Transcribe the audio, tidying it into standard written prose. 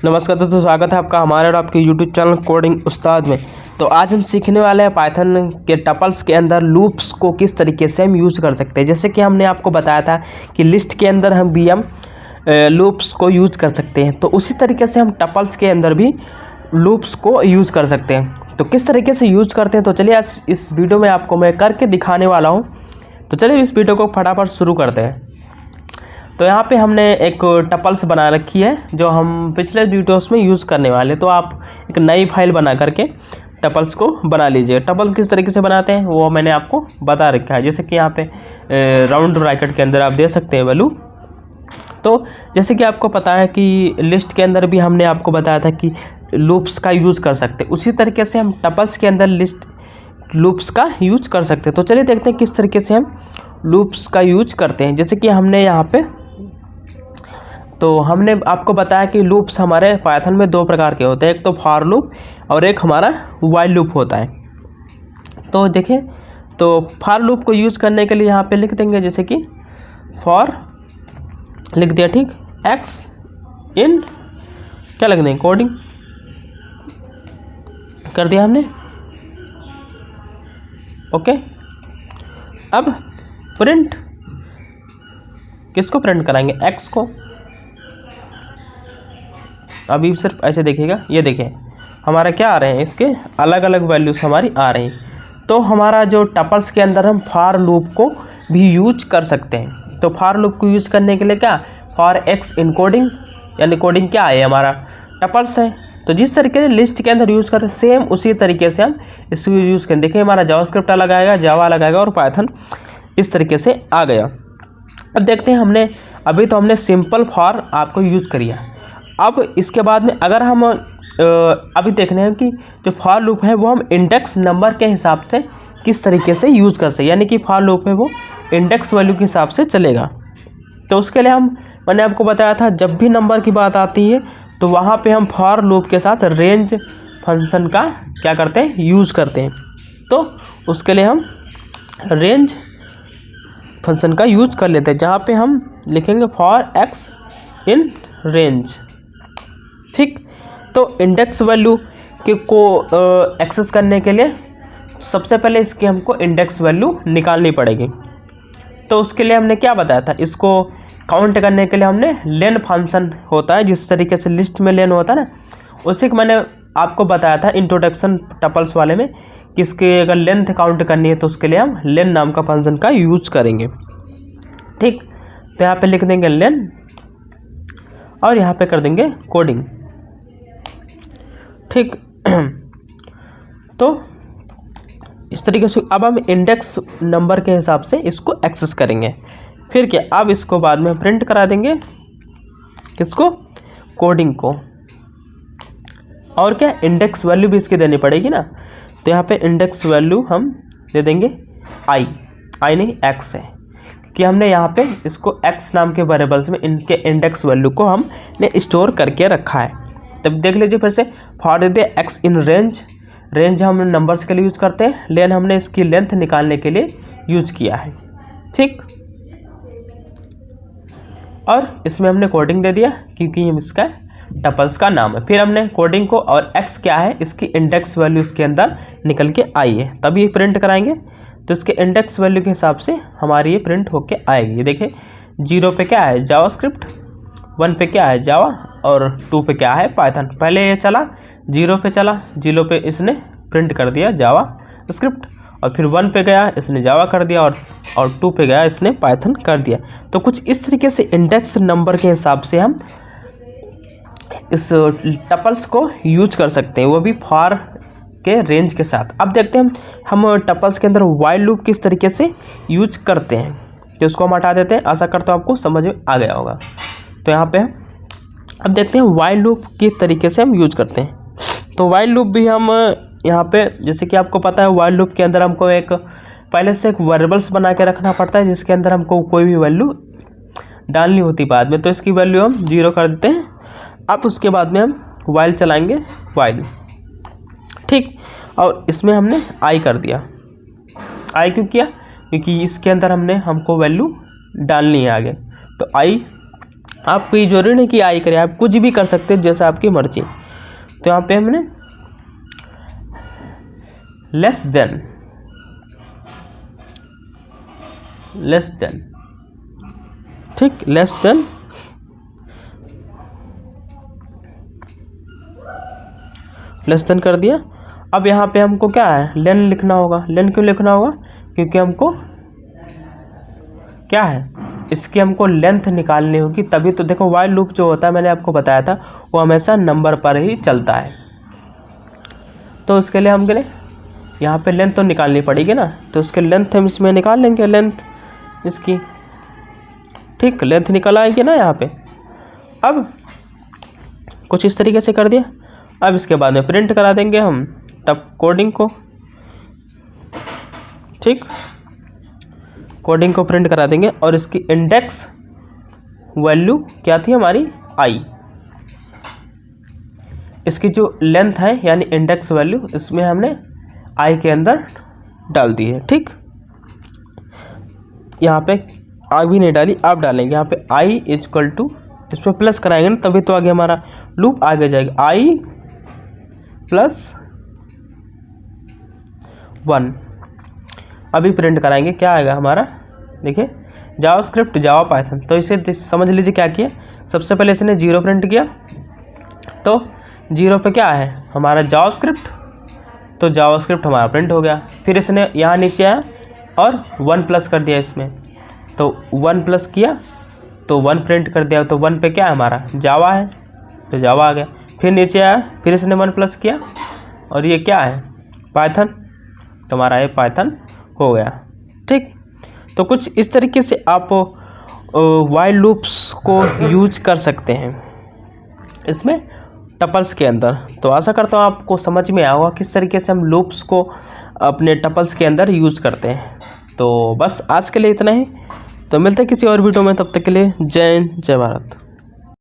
नमस्कार दोस्तों, स्वागत है आपका हमारे और आपके YouTube चैनल कोडिंग उस्ताद में। तो आज हम सीखने वाले हैं पाइथन के टपल्स के अंदर लूप्स को किस तरीके से हम यूज़ कर सकते हैं। जैसे कि हमने आपको बताया था कि लिस्ट के अंदर हम BM लूप्स को यूज़ कर सकते हैं, तो उसी तरीके से हम टपल्स के अंदर भी लूप्स को यूज़ कर सकते हैं। तो किस तरीके से यूज़ करते हैं, तो चलिए आज इस वीडियो में आपको मैं करके दिखाने वाला हूँ। तो चलिए इस वीडियो को फटाफट शुरू करते हैं। तो यहाँ पे हमने एक टपल्स बना रखी है जो हम पिछले वीडियोस में यूज़ करने वाले। तो आप एक नई फाइल बना करके टपल्स को बना लीजिए। टपल्स किस तरीके से बनाते हैं वो मैंने आपको बता रखा है। जैसे कि यहाँ पे राउंड ब्रैकेट के अंदर आप दे सकते हैं वैल्यू। तो जैसे कि आपको पता है कि लिस्ट के अंदर भी हमने आपको बताया था कि लूप्स का यूज़ कर सकते हैं, उसी तरीके से हम टपल्स के अंदर लिस्ट लूप्स का यूज़ कर सकते हैं। तो चलिए देखते हैं किस तरीके से हम लूप्स का यूज करते हैं। जैसे कि हमने यहाँ पे हमने आपको बताया कि लूप्स हमारे पाइथन में दो प्रकार के होते हैं, एक तो फॉर लूप और एक हमारा व्हाइल लूप होता है। तो देखिए, तो फॉर लूप को यूज़ करने के लिए यहाँ पे लिख देंगे, जैसे कि फॉर लिख दिया, ठीक, एक्स इन क्या लिख देंगे, कोडिंग कर दिया हमने, ओके। अब प्रिंट किसको प्रिंट कराएंगे, एक्स को। अभी सिर्फ ऐसे देखिएगा, ये देखिए हमारा क्या आ रहे हैं, इसके अलग अलग वैल्यूज हमारी आ रही हैं। तो हमारा जो टपल्स के अंदर हम फॉर लूप को भी यूज कर सकते हैं। तो फॉर लूप को यूज करने के लिए क्या, फॉर एक्स इन कोडिंग, यानी कोडिंग क्या है, हमारा टपल्स है। तो जिस तरीके से लिस्ट के अंदर यूज़ करते हैं सेम उसी तरीके से हम इसको यूज़ करें। देखिए हमारा जावास्क्रिप्ट अलग आएगा, जावा अलग आएगा और पाइथन इस तरीके से आ गया। अब देखते हैं, अभी तो हमने सिंपल फॉर आपको यूज़ करिए। अब इसके बाद में अगर हम अभी देखने हैं कि जो फॉर लूप है वो हम इंडेक्स नंबर के हिसाब से किस तरीके से यूज़ कर सकते हैं, यानी कि फॉर लूप है वो इंडेक्स वैल्यू के हिसाब से चलेगा। तो उसके लिए मैंने आपको बताया था, जब भी नंबर की बात आती है तो वहाँ पे हम फॉर लूप के साथ रेंज फंक्शन का क्या करते हैं, यूज़ करते हैं। तो उसके लिए हम रेंज फंक्शन का यूज कर लेते हैं, जहाँ पे हम लिखेंगे फॉर एक्स इन रेंज, ठीक। तो इंडेक्स वैल्यू को एक्सेस करने के लिए सबसे पहले इसकी हमको इंडेक्स वैल्यू निकालनी पड़ेगी। तो उसके लिए हमने क्या बताया था, इसको काउंट करने के लिए हमने लेन फंक्शन होता है, जिस तरीके से लिस्ट में लेन होता है ना, उसी को मैंने आपको बताया था इंट्रोडक्शन टपल्स वाले में कि इसके अगर लेंथ काउंट करनी है तो उसके लिए हम लेन नाम का फंक्शन का यूज करेंगे, ठीक। तो यहाँ पे लिख देंगे लेन और यहाँ पे कर देंगे कोडिंग, ठीक। तो इस तरीके से अब हम इंडेक्स नंबर के हिसाब से इसको एक्सेस करेंगे। फिर क्या, अब इसको बाद में प्रिंट करा देंगे, किसको, कोडिंग को। और क्या, इंडेक्स वैल्यू भी इसकी देनी पड़ेगी ना। तो यहाँ पे इंडेक्स वैल्यू हम दे देंगे आई नहीं एक्स है, क्योंकि हमने यहाँ पे इसको एक्स नाम के वेरिएबल्स में इनके इंडेक्स वैल्यू को हमने स्टोर करके रखा है। तब देख लीजिए फिर से, for they they x in range हम नंबर्स के लिए यूज़ करते हैं, लेन हमने इसकी लेंथ निकालने के लिए यूज किया है, ठीक। और इसमें हमने कोडिंग दे दिया क्योंकि इसका टपल्स का नाम है। फिर हमने कोडिंग को, और एक्स क्या है, इसकी इंडेक्स वैल्यू इसके अंदर निकल के आई है, तभी ये प्रिंट कराएंगे। तो इसके इंडेक्स वैल्यू के हिसाब से हमारी ये प्रिंट होके आएगी। ये देखिए 0 पे क्या है, जावास्क्रिप्ट, 1 पे क्या है, जावा, और 2 पे क्या है, पाइथन। पहले ये चला 0 पे, चला 0 पे इसने प्रिंट कर दिया जावा स्क्रिप्ट, और फिर 1 पे गया इसने जावा कर दिया, और 2 पे गया इसने पाइथन कर दिया। तो कुछ इस तरीके से इंडेक्स नंबर के हिसाब से हम इस टपल्स को यूज कर सकते हैं, वो भी फॉर के रेंज के साथ। अब देखते हैं हम टपल्स के अंदर व्हाइल लूप किस तरीके से यूज करते हैं। तो उसको हम हटा देते हैं, आशा करता हूँ आपको समझ में आ गया होगा। तो यहाँ पे अब देखते हैं व्हाइल लूप किस तरीके से हम यूज करते हैं। तो व्हाइल लूप भी हम यहाँ पे, जैसे कि आपको पता है, व्हाइल लूप के अंदर हमको एक पहले से एक वेरिएबल्स बना के रखना पड़ता है, जिसके अंदर हमको कोई भी वैल्यू डालनी होती बाद में। तो इसकी वैल्यू हम 0 कर देते हैं। अब उसके बाद में हम व्हाइल चलाएंगे, व्हाइल, ठीक। और इसमें हमने आई कर दिया। आई क्यों किया, क्योंकि इसके अंदर हमको वैल्यू डालनी है आगे। तो आई आपको ये जरूरी नहीं कि आई करें, आप कुछ भी कर सकते हो जैसा आपकी मर्जी। तो यहाँ पे हमने लेस देन ठीक, लेस देन कर दिया। अब यहाँ पे हमको क्या है, लेन लिखना होगा। लेन क्यों लिखना होगा, क्योंकि हमको क्या है, इसकी हमको लेंथ निकालनी होगी, तभी तो। देखो वाइल लूप जो होता है, मैंने आपको बताया था, वो हमेशा नंबर पर ही चलता है। तो उसके लिए हमके लिए यहाँ पे लेंथ तो निकालनी पड़ेगी ना, तो उसके लेंथ हम इसमें निकाल लेंगे, लेंथ इसकी। ठीक, लेंथ निकल आएगी ना यहाँ पे। अब कुछ इस तरीके से कर दिया। अब इसके बाद में प्रिंट करा देंगे हम तब कोडिंग को। ठीक, कोडिंग को प्रिंट करा देंगे और इसकी इंडेक्स वैल्यू क्या थी हमारी, आई। इसकी जो लेंथ है यानी इंडेक्स वैल्यू, इसमें हमने आई के अंदर डाल दी है। ठीक, यहाँ पे आई भी नहीं डाली, आप डालेंगे यहाँ पे आई इक्वल टू, इस पर प्लस कराएंगे ना, तभी तो आगे हमारा लूप आगे जाएगा। आई प्लस 1 अभी प्रिंट कराएंगे, क्या आएगा हमारा, देखिए जावास्क्रिप्ट जावा पाइथन। तो इसे समझ लीजिए क्या किया, सबसे पहले इसने 0 प्रिंट किया, तो 0 पे क्या है हमारा जावास्क्रिप्ट, तो जावास्क्रिप्ट हमारा प्रिंट हो गया। फिर इसने यहाँ नीचे आया और 1 प्लस कर दिया इसमें, तो 1 प्लस किया तो 1 प्रिंट कर दिया, तो 1 पे क्या है हमारा जावा है, तो जावा आ गया। फिर नीचे आया, फिर इसने 1 प्लस किया और ये क्या है पाइथन, तो हमारा ये पाइथन हो गया। ठीक, तो कुछ इस तरीके से आप वाइल लूप्स को यूज कर सकते हैं इसमें टपल्स के अंदर। तो आशा करता हूँ आपको समझ में आया होगा किस तरीके से हम लूप्स को अपने टपल्स के अंदर यूज करते हैं। तो बस आज के लिए इतना ही, तो मिलते हैं किसी और वीडियो में, तब तक के लिए जय हिंद जय भारत।